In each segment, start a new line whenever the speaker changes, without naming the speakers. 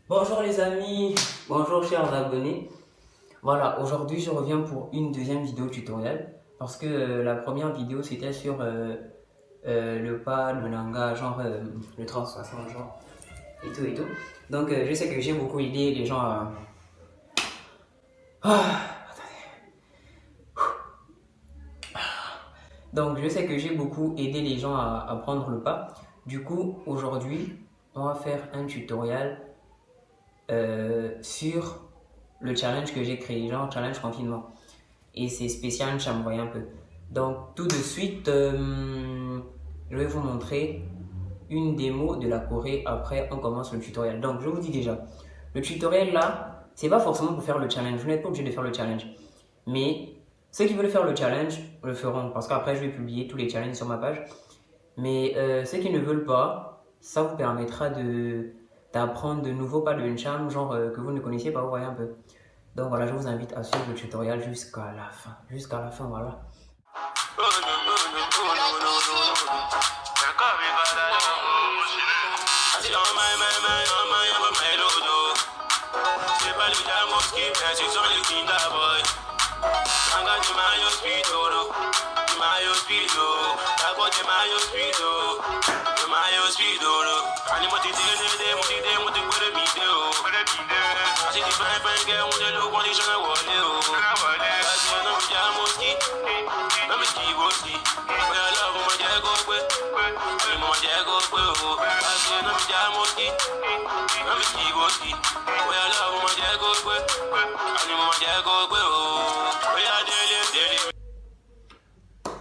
Bonjour les amis, bonjour chers abonnés. Voilà, aujourd'hui je reviens pour une deuxième vidéo tutoriel parce que la première vidéo c'était sur le pas, le langage, genre le 360, genre et tout et tout. Donc je sais que j'ai beaucoup aidé les gens à... Donc je sais que j'ai beaucoup aidé les gens à prendre le pas. Du coup, aujourd'hui, on va faire un tutoriel sur le challenge que j'ai créé, genre challenge confinement. Et c'est spécial, ça me voyait un peu. Donc tout de suite, je vais vous montrer une démo de la Corée. Après, on commence le tutoriel. Donc je vous dis déjà, le tutoriel là, c'est pas forcément pour faire le challenge. Vous n'êtes pas obligé de faire le challenge. Mais ceux qui veulent faire le challenge le feront parce qu'après je vais publier tous les challenges sur ma page. Mais ceux qui ne veulent pas, ça vous permettra d'apprendre de nouveaux pas de Encham, genre que vous ne connaissiez pas, vous voyez un peu. Donc voilà, je vous invite à suivre le tutoriel jusqu'à la fin. Jusqu'à la fin, voilà.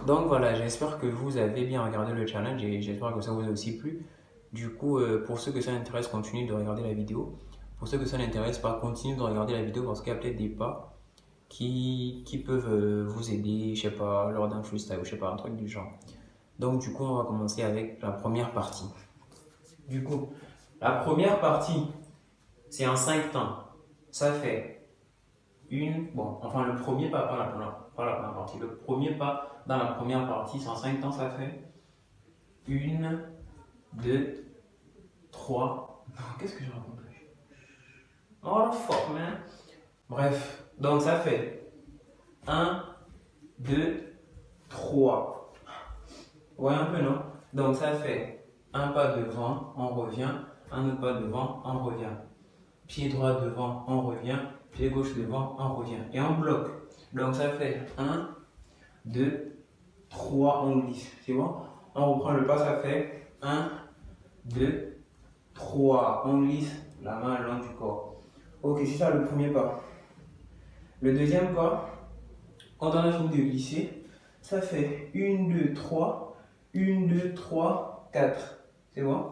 Donc voilà, j'espère que vous avez bien regardé le challenge et j'espère que ça vous a aussi plu. Du coup, pour ceux que ça intéresse, continuez de regarder la vidéo. Pour ceux que ça n'intéresse pas, continuez de regarder la vidéo parce qu'il y a peut-être des pas qui peuvent vous aider, je sais pas, lors d'un freestyle ou je sais pas, un truc du genre. Donc du coup, on va commencer avec la première partie. Du coup, la première partie, c'est en 5 temps. Ça fait enfin le premier pas, pas la première partie. Le premier pas dans la première partie, c'est en 5 temps, ça fait 1, 2, 3. Qu'est-ce que je raconte? Oh fuck man. Bref, donc ça fait 1, 2, 3. Ouais, un peu non? Donc ça fait un pas devant, on revient, un autre pas devant, on revient. Pied droit devant, on revient, pied gauche devant, on revient. Et on bloque. Donc ça fait 1, 2, 3, on glisse. C'est bon? On reprend le pas, ça fait 1, 2, 3. On glisse la main le long du corps. Ok, c'est ça le premier pas. Le deuxième pas, quand on a fini de glisser, ça fait 1, 2, 3, 1, 2, 3, 4. C'est bon?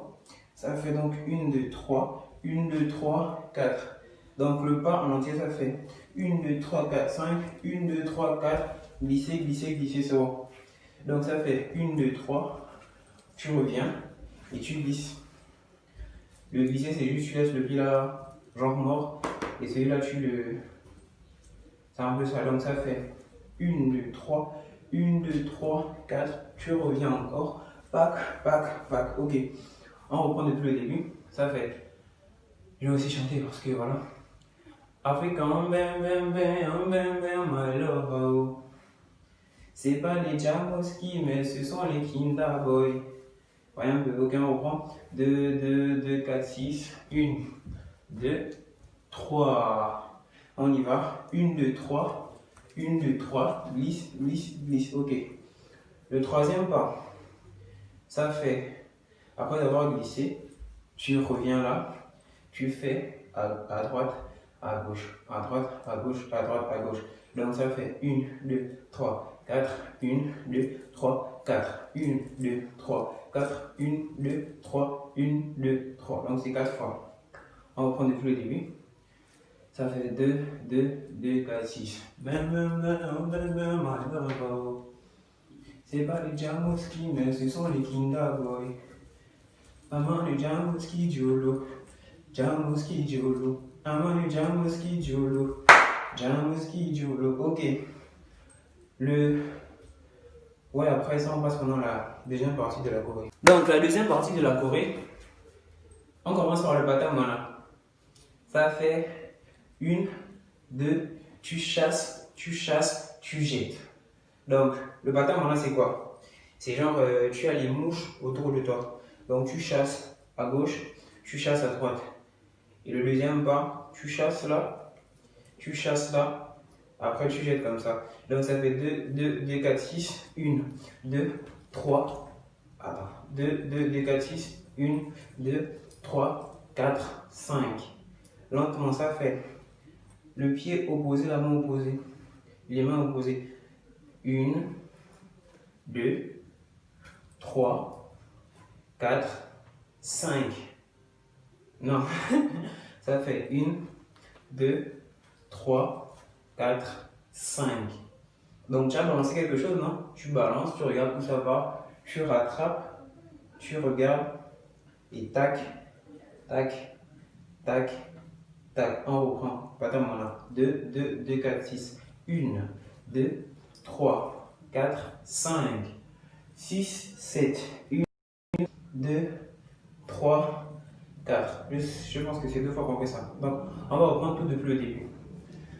Ça fait donc 1, 2, 3, 1, 2, 3, 4. Donc le pas en entier, ça fait 1, 2, 3, 4, 5, 1, 2, 3, 4, glisser, glisser, glisser, c'est bon. Donc ça fait 1, 2, 3, tu reviens et tu glisses. Le glisser, c'est juste tu laisses le pied là, genre mort, et celui-là, tu le... C'est un peu ça, donc ça fait 1, 2, 3, 1, 2, 3, 4, tu reviens encore, pack, pack, pack, ok. On reprend depuis le début, ça fait... Je vais aussi chanter parce que voilà. African, bam, bam, bam, bam, bam, my love, oh. C'est pas les Jamoski, mais ce sont les Kinder Boy. Voyez un peu, ok, on reprend. 2, 2, 2, 4, 6. 1, 2, 3. On y va. 1, 2, 3. 1, 2, 3. Glisse, glisse, glisse. Ok. Le troisième pas, ça fait, après avoir glissé, tu reviens là. Tu fais à droite, à gauche, à droite, à gauche, à droite, à gauche. Donc ça fait 1, 2, 3, 4, 1, 2, 3, 4, 1, 2, 3, 4, 1, 2, 3, 1, 2, 3. Donc c'est 4 fois. On reprend depuis le début. Ça fait 2, 2, 2, 4, 6. C'est pas les Jamoski, mais ce sont les Kinder Boy. Maman, les Jamoski Jolo. Jamuski Jolo, Amanu Jamuski Jolo, Jamuski Jolo, ok. Ouais, après ça, on passe pendant la deuxième partie de la Corée. Donc, la deuxième partie de la Corée, on commence par le patamana. Ça fait 1, 2, tu chasses, tu jettes. Donc, le pattern maintenant, c'est quoi? C'est genre, tu as les mouches autour de toi. Donc, tu chasses à gauche, tu chasses à droite. Et le deuxième pas, tu chasses là, après tu jettes comme ça. Donc, ça fait 2, 4, 6, 1, 2, 3, attends, 2, 4, 6, 1, 2, 3, 4, 5. Lentement, ça fait le pied opposé, la main opposée, les mains opposées. 1, 2, 3, 4, 5. Non, ça fait 1, 2, 3, 4, 5. Donc tu as balancé quelque chose, non? Tu balances, tu regardes où ça va, tu rattrapes, tu regardes et tac, tac, tac, tac. On reprend. Pas là. 2, 2, 2, 4, 6. 1, 2, 3, 4, 5, 6, 7. 1, 2, 3, 4. Je pense que c'est 2 fois qu'on fait ça. Donc, on va reprendre tout depuis le début.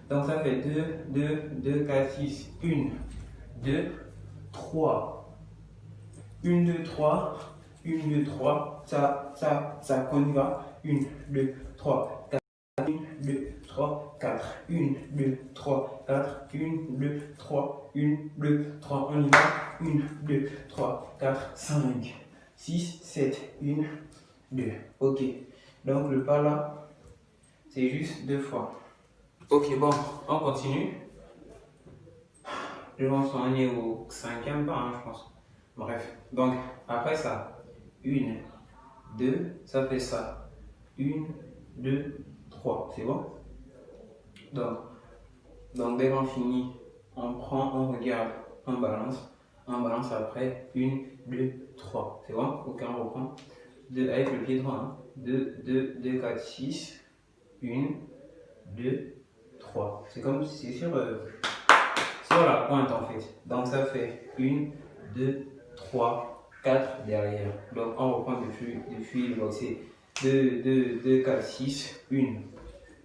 Donc, ça fait 2, 2, 2, 4, 6. 1, 2, 3. 1, 2, 3. 1, 2, 3. Ça, on y va. 1, 2, 3, 4. 1, 2, 3, 4. 1, 2, 3, 4. 1, 2, 3. 1, 2, 3. On y va. 1, 2, 3, 4, 5, 6, 7. 1, 2. Ok. Donc, le pas là, c'est juste 2 fois. Ok, bon, on continue. Je pense qu'on est au 5e pas, hein, je pense. Bref, donc après ça, 1, 2, ça fait ça. 1, 2, 3, c'est bon? Donc dès qu'on finit, on prend, on regarde, on balance après. 1, 2, 3, c'est bon? Ok, on reprend. Avec le pied droit, hein. 2, 2, 2, 4, 6. 1, 2, 3. C'est comme si c'est sur la pointe en fait. Donc ça fait 1, 2, 3, 4 derrière. Donc on reprend depuis le c'est 2, 2, 2, 4, 6, 1,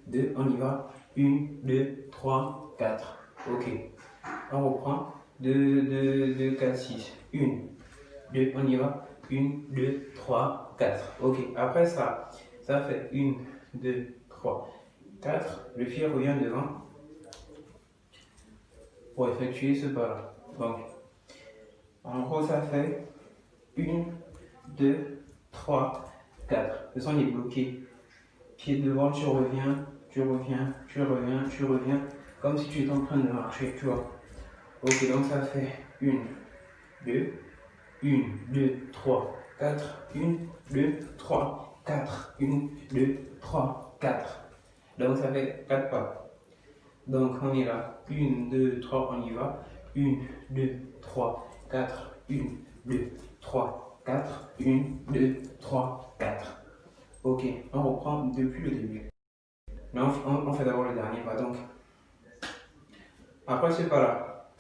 2, on y va. 1, 2, 3, 4. Ok. On reprend 2, 2, 2, 4, 6, 1, 2, on y va. 1, 2, 3, 4. Ok. Après ça, ça fait 1, 2, 3, 4. Le pied revient devant pour effectuer ce pas-là. Donc, en gros, ça fait 1, 2, 3, 4. Ce sont les bloqués. Pied devant, tu reviens, tu reviens, tu reviens, tu reviens. Comme si tu étais en train de marcher, tu vois. Ok, donc ça fait 1, 2, 1, 2, 3, 4. 1, 2, 3, 4. 1, 2, 3, 4. Donc ça fait 4 pas. Donc on est là. 1, 2, 3, on y va. 1, 2, 3, 4. 1, 2, 3, 4. 1, 2, 3, 4. Ok, on reprend depuis le début. Là, on fait d'abord le dernier pas. Donc, après ce pas-là,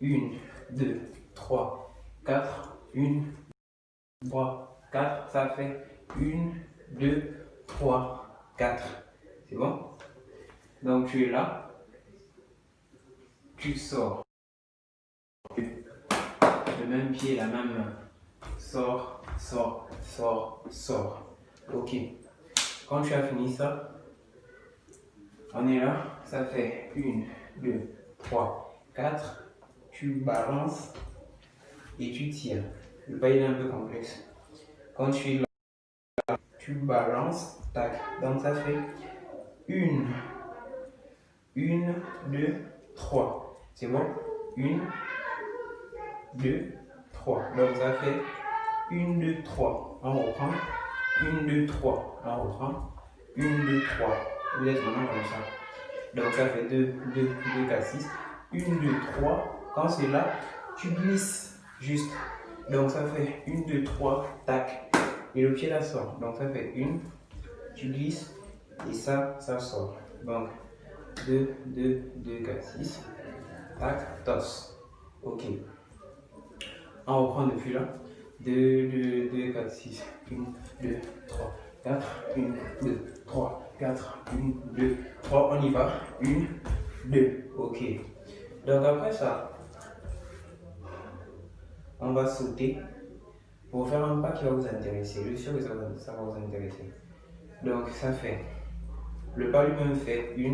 1, 2, 3, 4. 1, 3, 4. Ça fait 1, 2, 3, 4. C'est bon? Donc tu es là, tu sors. Le même pied, la même main. Sors, sors, sors, sors. Ok. Quand tu as fini ça, on est là. Ça fait 1, 2, 3, 4. Tu balances et tu tires. Le pas il est un peu complexe. Quand tu es là, tu balances. Tac. Donc ça fait 1, 1, 2, 3. C'est bon? 1, 2, 3. Donc ça fait 1, 2, 3. On reprend. 1, 2, 3. On reprend. 1, 2, 3. Vous êtes vraiment comme ça. Donc ça fait 2, 2, 2, 4, 6. 1, 2, 3. Quand c'est là, tu glisses juste. Donc ça fait 1, 2, 3. Tac. Et le pied là sort. Donc ça fait 1. Tu glisses. Et ça sort. Donc 2, 2, 2, 4, 6. Tac, toss. Ok. On reprend depuis là. 2, 2, 2, 4, 6. 1, 2, 3, 4. 1, 2, 3, 4, 1, 2, 3, on y va, 1, 2, ok. Donc après ça, on va sauter pour faire un pas qui va vous intéresser. Je suis sûr que ça va vous intéresser. Donc ça fait, le pas lui-même fait 1,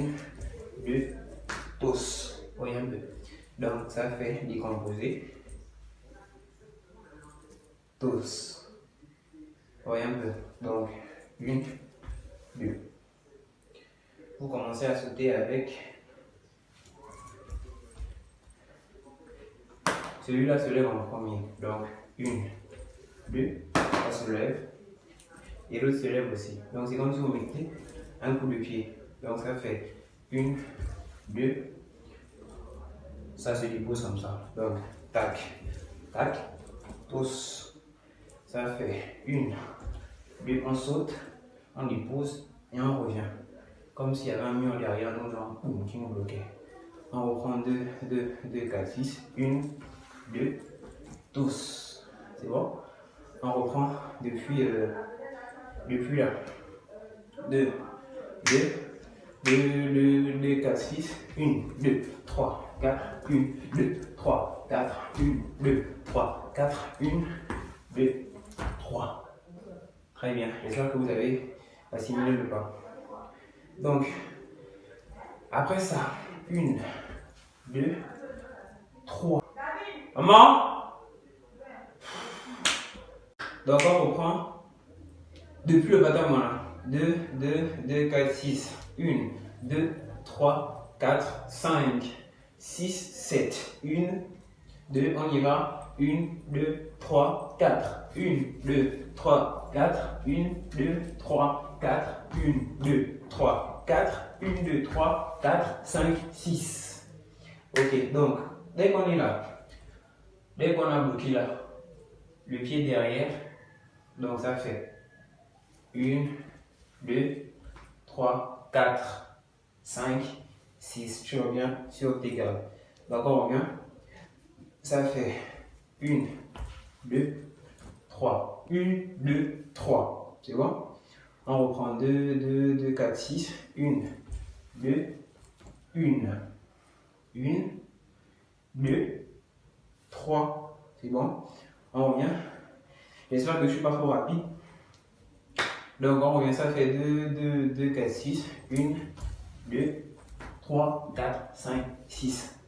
2, tous. Voyez un peu. Donc ça fait décomposer. Tous. Voyez un peu. Donc 1, 2. Vous commencez à sauter avec. Celui-là se lève en premier. Donc 1, 2, ça se lève. Et l'autre se lève aussi. Donc c'est comme si vous mettez un coup de pied. Donc ça fait 1, 2. Ça se dépose comme ça. Donc tac, tac, tous. Ça fait 1, 2, on saute, on dépose et on revient. Comme s'il y avait un mur derrière nous, genre qui nous bloquait. On reprend 2, 2, 2, 4, 6. 1, 2, tous. C'est bon? On reprend depuis là. 2, 2, 2, 2, 4, 6. 1, 2, 3, 4. 1, 2, 3, 4. 1, 2, 3, 4. 1, 2, 3. Très bien. J'espère que vous avez assimilé le pas. Donc, après ça, 1, 2, 3. Maman? Donc, on reprend depuis le bâtiment là. 2, 2, 2, 4, 6. 1, 2, 3, 4, 5, 6, 7. 1, 2, on y va. 1, 2, 3, 4. 1, 2, 3, 4. 1, 2, 3, 4. 1, 2, 3, 4. 1, 2, 3, 4, 5, 6. Ok, donc, dès qu'on est là, dès qu'on a bloqué là, le pied derrière, donc ça fait 1, 2, 3, 4, 5, 6. Tu reviens sur tes gardes. Donc on revient. Ça fait 1, 2, 3. 1, 2, 3. C'est bon? On reprend 2, 2, 2, 4, 6. 1, 2, 1. 1, 2, 3. C'est bon? On revient. J'espère que je ne suis pas trop rapide. Donc on revient, ça fait 2, 2, 2, 4, 6. 1, 2, 3, 4, 5, 6.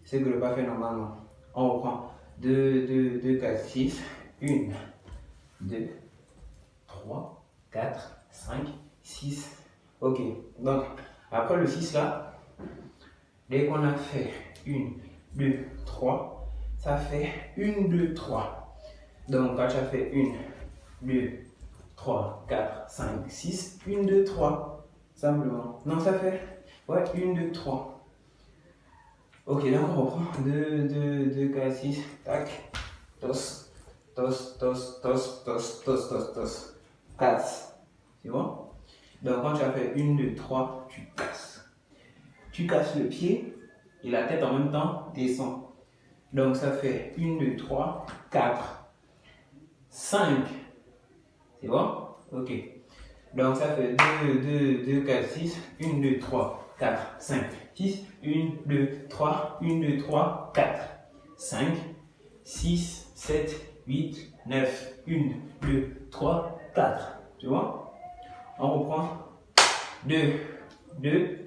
C'est ce que le pas fait normalement. On reprend 2, 2, 2, 4, 6. 1, 2, 3, 4, 5, 6. Ok. Donc après le 6 là, dès qu'on a fait 1, 2, 3, ça fait 1, 2, 3. Donc quand tu as fait 1, 2, 3, 4, 5, 6, 1, 2, 3. Simplement. Non, ça fait, ouais, 1, 2, 3. Ok, donc on reprend 2, 2, 2, 4, 6, tac, tos, tos, tos, tos, tos, tos, tos, tos, casse. C'est bon? Donc quand tu as fait 1, 2, 3, tu casses. Tu casses le pied et la tête en même temps descend. Donc ça fait 1, 2, 3, 4, 5. C'est bon? Ok. Donc ça fait 2, 2, 2, 4, 6. 1, 2, 3, 4, 5, 6. 1, 2, 3, 1, 2, 3, 4, 5, 6, 7, 8, 9. 1, 2, 3, 4. Tu vois? On reprend 2, 2,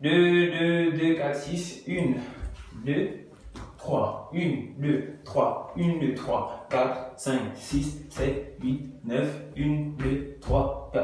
2, 2, 2, 4, 6. 1, 2, 3. 1, 2, 3. 1, 2, 3, 4, 5, 6, 7, 8, 9. 1, 2, 3, 4.